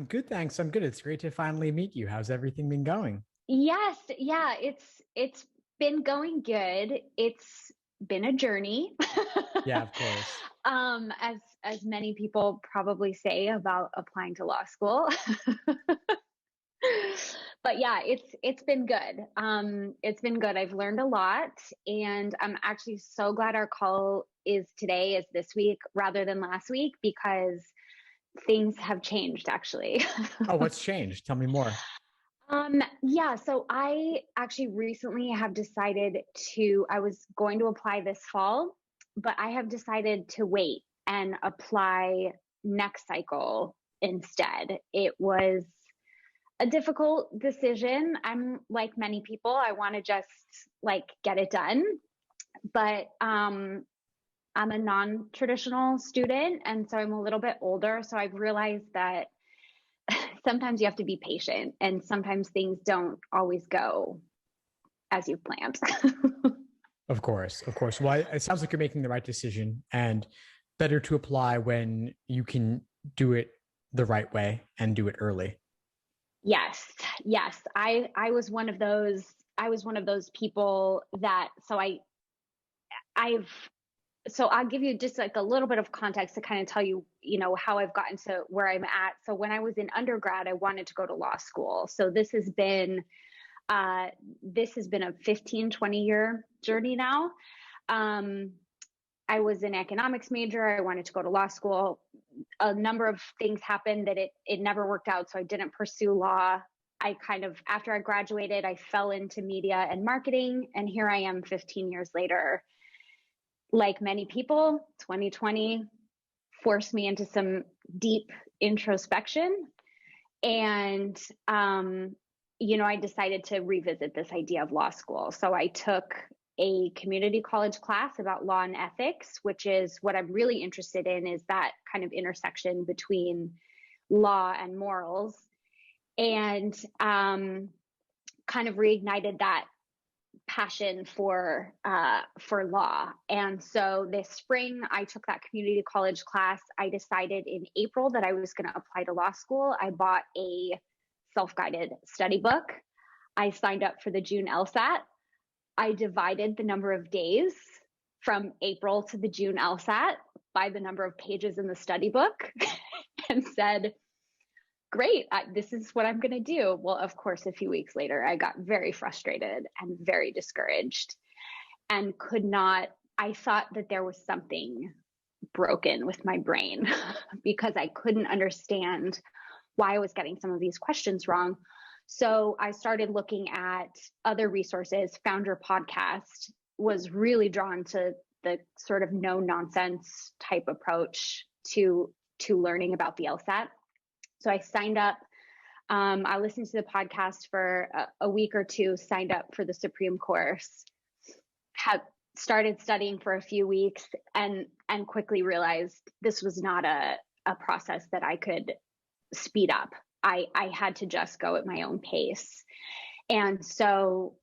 good, thanks. I'm good. It's great to finally meet you. How's everything been going? Yes, yeah, it's been going good. It's been a journey. Yeah, of course. As many people probably say about applying to law school. But yeah, it's been good. It's been good. I've learned a lot, and I'm actually so glad our call is this week rather than last week because things have changed actually. Oh, what's changed? Tell me more. Yeah, so I actually recently have decided I was going to apply this fall, but I have decided to wait and apply next cycle instead. It was a difficult decision. I'm like many people, I want to just like get it done, but I'm a non-traditional student, and so I'm a little bit older, so I've realized that sometimes you have to be patient and sometimes things don't always go as you've planned. Of course, of course. Well, it sounds like you're making the right decision and better to apply when you can do it the right way and do it early. Yes, yes. I was one of those. I was one of those people that. I've so I'll give you just like a little bit of context to kind of tell you, how I've gotten to where I'm at. So when I was in undergrad, I wanted to go to law school. So this has been a 15, 20-year journey now. Um, I was an economics major. I wanted to go to law school. A number of things happened that it never worked out. So I didn't pursue law. After I graduated, I fell into media and marketing. And here I am 15 years later. Like many people, 2020 forced me into some deep introspection. And, I decided to revisit this idea of law school. So I took a community college class about law and ethics, which is what I'm really interested in, is that kind of intersection between law and morals, and kind of reignited that passion for law. And so this spring, I took that community college class. I decided in April that I was going to apply to law school. I bought a self-guided study book. I signed up for the June LSAT. I divided the number of days from April to the June LSAT by the number of pages in the study book and said, great, this is what I'm going to do. Well, of course, a few weeks later, I got very frustrated and very discouraged and I thought that there was something broken with my brain because I couldn't understand why I was getting some of these questions wrong. So I started looking at other resources, found your podcast, was really drawn to the sort of no nonsense type approach to learning about the LSAT. So I signed up. I listened to the podcast for a week or two, signed up for the Supreme course, had started studying for a few weeks, and quickly realized this was not a process that I could speed up. I had to just go at my own pace. And so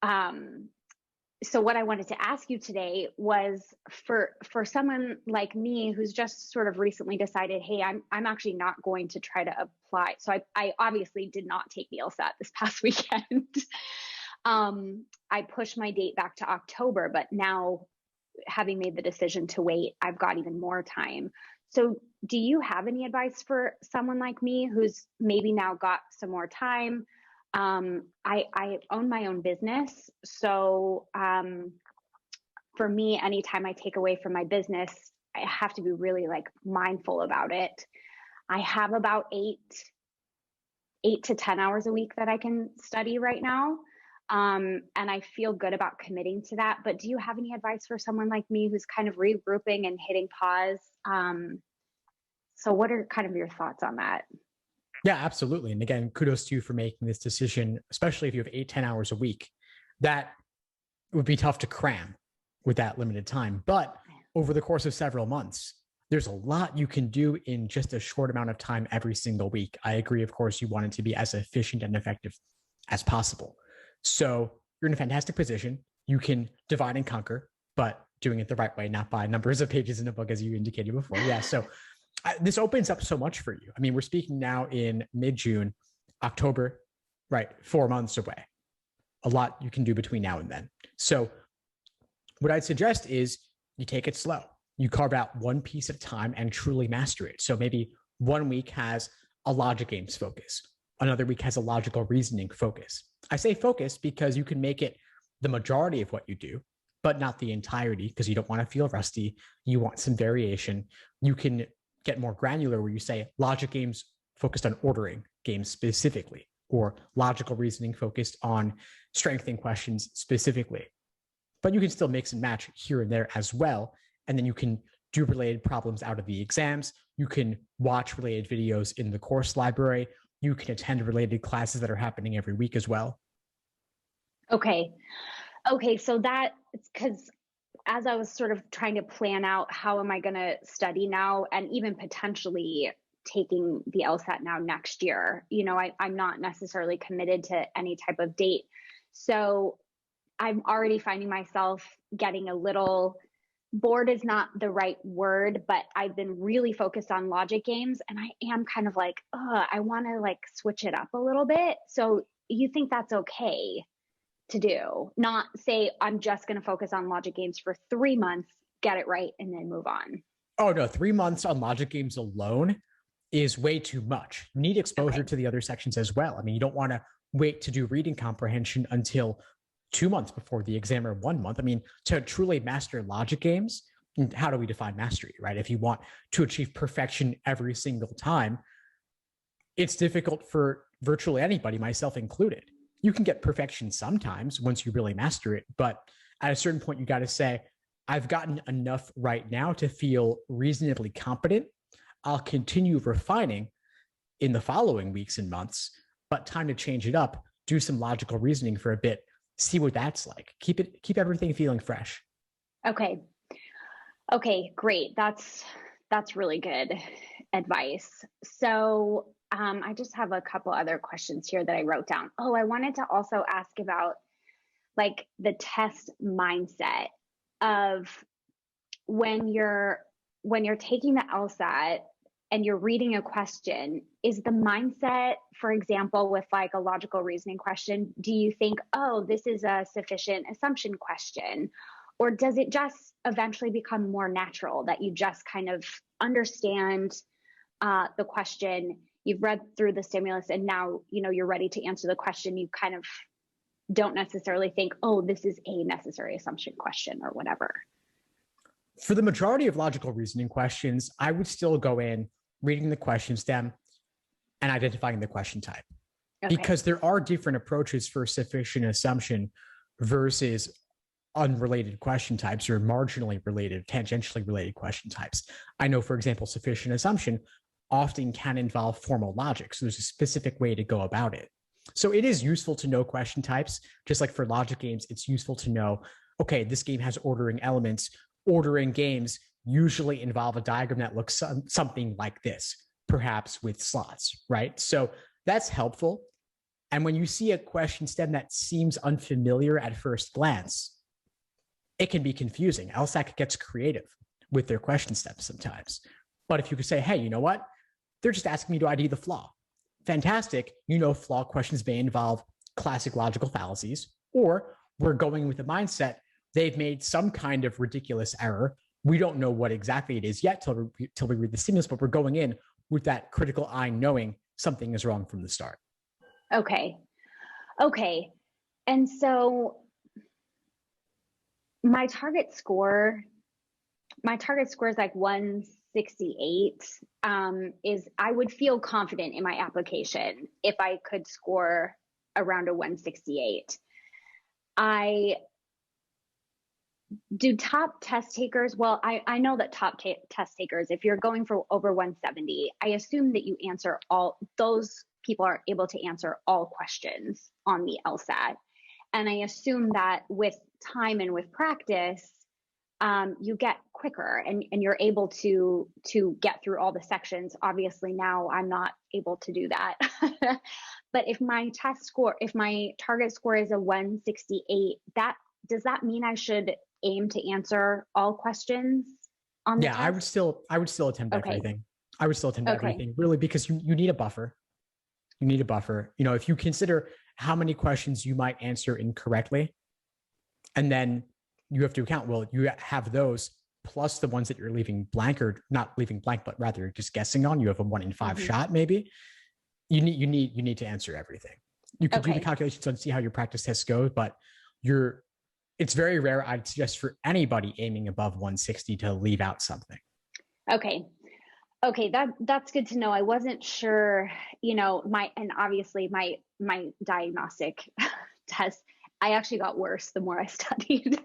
what I wanted to ask you today was for someone like me who's just sort of recently decided, hey, I'm actually not going to try to apply. So I obviously did not take the LSAT this past weekend. I pushed my date back to October, but now having made the decision to wait, I've got even more time. So do you have any advice for someone like me who's maybe now got some more time? I own my own business. So for me, anytime I take away from my business, I have to be really like mindful about it. I have about eight to 10 hours a week that I can study right now. And I feel good about committing to that. But do you have any advice for someone like me who's kind of regrouping and hitting pause? So what are kind of your thoughts on that? Yeah, absolutely. And again, kudos to you for making this decision, especially if you have 8, 10 hours a week. That would be tough to cram with that limited time. But over the course of several months, there's a lot you can do in just a short amount of time every single week. I agree, of course, you want it to be as efficient and effective as possible. So you're in a fantastic position. You can divide and conquer, but doing it the right way, not by numbers of pages in a book, as you indicated before. Yeah. So This opens up so much for you. I mean, we're speaking now in mid-June, October, right? 4 months away. A lot you can do between now and then. So what I'd suggest is you take it slow. You carve out one piece at a time and truly master it. So maybe 1 week has a logic games focus. Another week has a logical reasoning focus. I say focus because you can make it the majority of what you do, but not the entirety, because you don't want to feel rusty. You want some variation. You can get more granular where you say logic games focused on ordering games specifically, or logical reasoning focused on strengthening questions specifically. But you can still mix and match here and there as well. And then you can do related problems out of the exams. You can watch related videos in the course library. You can attend related classes that are happening every week as well. Okay. So that, because as I was sort of trying to plan out how am I going to study now, and even potentially taking the LSAT now next year, I'm not necessarily committed to any type of date. So I'm already finding myself getting a little bored, is not the right word, but I've been really focused on logic games, and I am kind of like, I want to like switch it up a little bit. So you think that's okay to do? Not say I'm just going to focus on logic games for 3 months, get it right, and then move on. Oh no, 3 months on logic games alone is way too much. You need exposure to the other sections as well. I mean, you don't want to wait to do reading comprehension until 2 months before the exam, or 1 month. I mean, to truly master logic games, how do we define mastery, right? If you want to achieve perfection every single time, it's difficult for virtually anybody, myself included. You can get perfection sometimes once you really master it, but at a certain point, you got to say, I've gotten enough right now to feel reasonably competent. I'll continue refining in the following weeks and months, but time to change it up, do some logical reasoning for a bit, see what that's like. Keep everything feeling fresh. Okay, great. That's really good advice. So I just have a couple other questions here that I wrote down. Oh, I wanted to also ask about like the test mindset of when you're taking the LSAT and you're reading a question. Is the mindset, for example, with like a logical reasoning question, do you think, oh, this is a sufficient assumption question? Or does it just eventually become more natural that you just kind of understand the question, you've read through the stimulus, and now, you're ready to answer the question. You kind of don't necessarily think, oh, this is a necessary assumption question or whatever. For the majority of logical reasoning questions, I would still go in reading the question stem and identifying the question type. Okay. Because there are different approaches for sufficient assumption versus unrelated question types, or marginally related, tangentially related question types. I know, for example, sufficient assumption often can involve formal logic. So there's a specific way to go about it. So it is useful to know question types. Just like for logic games, it's useful to know, okay, this game has ordering elements. Ordering games usually involve a diagram that looks something like this, perhaps with slots, right? So that's helpful. And when you see a question stem that seems unfamiliar at first glance, it can be confusing. LSAC gets creative with their question stems sometimes. But if you could say, hey, you know what? They're just asking me to ID the flaw. Fantastic. Flaw questions may involve classic logical fallacies, or we're going with the mindset they've made some kind of ridiculous error. We don't know what exactly it is yet till we read the stimulus, but we're going in with that critical eye knowing something is wrong from the start. Okay. And so my target score is like 168. Is I would feel confident in my application if I could score around a 168. Do top test takers, well, I know that top test takers, if you're going for over 170, I assume that those people are able to answer all questions on the LSAT. And I assume that with time and with practice, you get quicker and you're able to get through all the sections. Obviously now I'm not able to do that. But if my target score is a 168, does that mean I should aim to answer all questions on the test? I would still attempt everything. I would still attempt Okay. everything, really, because you need a buffer. You need a buffer. If you consider how many questions you might answer incorrectly, and then you have to account, well, you have those plus the ones that you're leaving blank, or not leaving blank, but rather just guessing on. You have a 1 in 5 Hmm. shot, maybe. You need to answer everything. You could do the Okay. calculations and see how your practice tests go, but you're it's very rare. I'd suggest for anybody aiming above 160 to leave out something. Okay. Okay, that's good to know. I wasn't sure, and obviously my diagnostic test, I actually got worse the more I studied,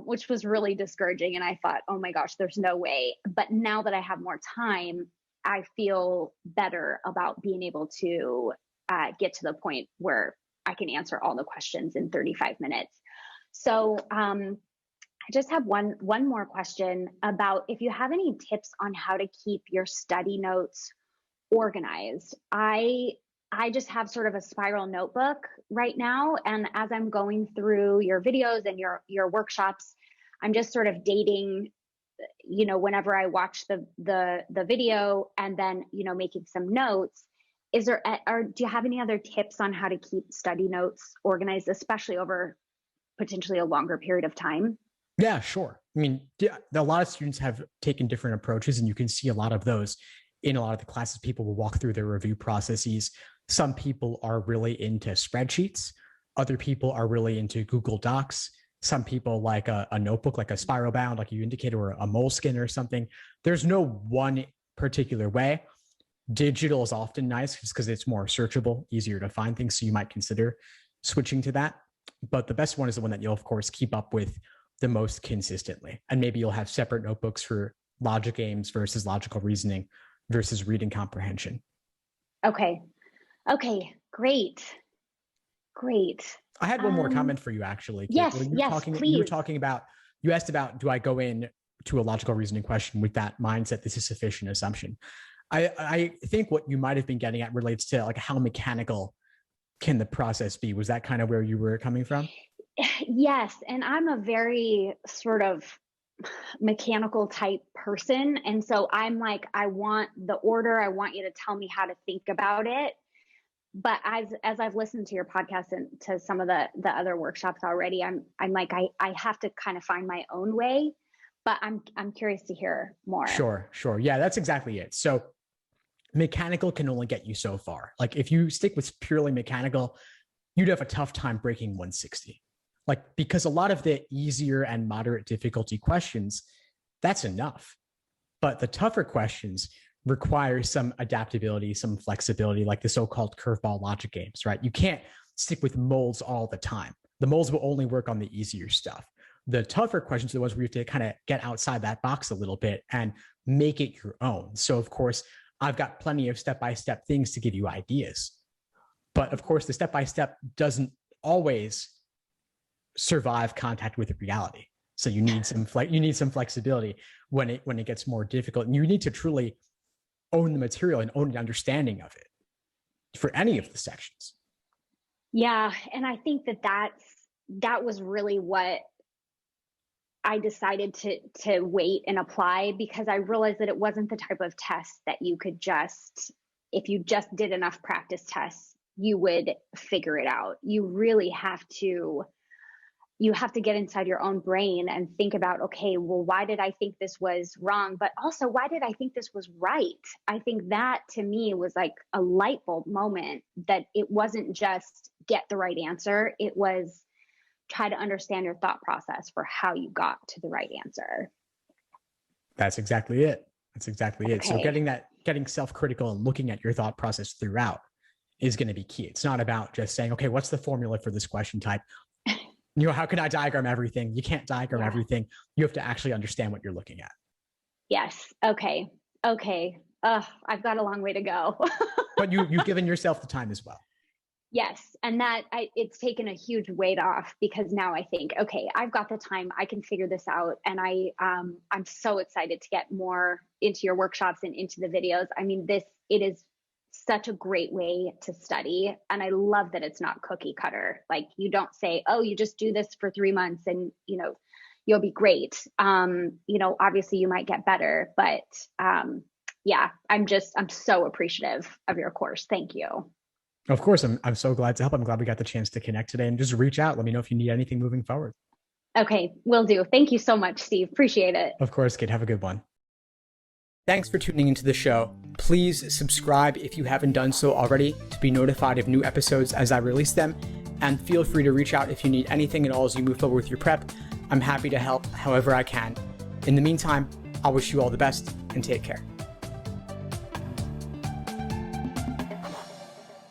which was really discouraging. And I thought, oh my gosh, there's no way. But now that I have more time, I feel better about being able to get to the point where I can answer all the questions in 35 minutes. So I just have one more question about if you have any tips on how to keep your study notes organized. I just have sort of a spiral notebook right now, and as I'm going through your videos and your workshops, I'm just sort of dating, whenever I watch the video, and then making some notes. Is there, or do you have any other tips on how to keep study notes organized, especially over potentially a longer period of time? Yeah, sure. I mean, yeah, a lot of students have taken different approaches, and you can see a lot of those in a lot of the classes. People will walk through their review processes. Some people are really into spreadsheets. Other people are really into Google Docs. Some people like a notebook, like a spiral bound, like you indicated, or a moleskin or something. There's no one particular way. Digital is often nice just because it's more searchable, easier to find things. So you might consider switching to that. But the best one is the one that you'll, of course, keep up with the most consistently. And maybe you'll have separate notebooks for logic games versus logical reasoning versus reading comprehension. Okay. Okay. Great. Great. I had one more comment for you, actually, Kate. Yes, yes, You were please. talking about, you asked about, do I go in to a logical reasoning question with that mindset, this is sufficient assumption? I think what you might have been getting at relates to like how mechanical can the process be? Was that kind of where you were coming from? Yes. And I'm a very sort of mechanical type person. And so I'm like, I want the order. I want you to tell me how to think about it. But as I've listened to your podcast and to some of the other workshops already, I'm like, I have to kind of find my own way. But I'm curious to hear more. Sure, sure. Yeah, that's exactly it. So mechanical can only get you so far. Like if you stick with purely mechanical, you'd have a tough time breaking 160. Like, because a lot of the easier and moderate difficulty questions, that's enough. But the tougher questions require some adaptability, some flexibility, like the so-called curveball logic games, right? You can't stick with molds all the time. The molds will only work on the easier stuff. The tougher questions are the ones where you have to kind of get outside that box a little bit and make it your own. So, of course, I've got plenty of step-by-step things to give you ideas. But of course, the step-by-step doesn't always survive contact with reality. So you need some flexibility when it gets more difficult, and you need to truly own the material and own an understanding of it for any of the sections. Yeah, and I think that was really what I decided to wait and apply, because I realized that it wasn't the type of test that you could just, if you just did enough practice tests, you would figure it out. You have to get inside your own brain and think about, okay, well, why did I think this was wrong? But also, why did I think this was right? I think that to me was like a light bulb moment, that it wasn't just get the right answer. It was try to understand your thought process for how you got to the right answer. That's exactly it. That's exactly it. So Okay. getting self-critical and looking at your thought process throughout is going to be key. It's not about just saying, okay, what's the formula for this question type? How can I diagram everything? You can't diagram Yeah. everything. You have to actually understand what you're looking at. Yes. Okay. Okay. I've got a long way to go. But you've given yourself the time as well. Yes. And it's taken a huge weight off, because now I think, okay, I've got the time, I can figure this out. And I'm so excited to get more into your workshops and into the videos. I mean, it is such a great way to study. And I love that it's not cookie cutter. Like, you don't say, oh, you just do this for 3 months and, you'll be great. Obviously you might get better, but yeah, I'm so appreciative of your course. Thank you. Of course, I'm so glad to help. I'm glad we got the chance to connect today, and just reach out. Let me know if you need anything moving forward. Okay, will do. Thank you so much, Steve. Appreciate it. Of course, kid. Have a good one. Thanks for tuning into the show. Please subscribe if you haven't done so already to be notified of new episodes as I release them. And feel free to reach out if you need anything at all as you move forward with your prep. I'm happy to help however I can. In the meantime, I'll wish you all the best and take care.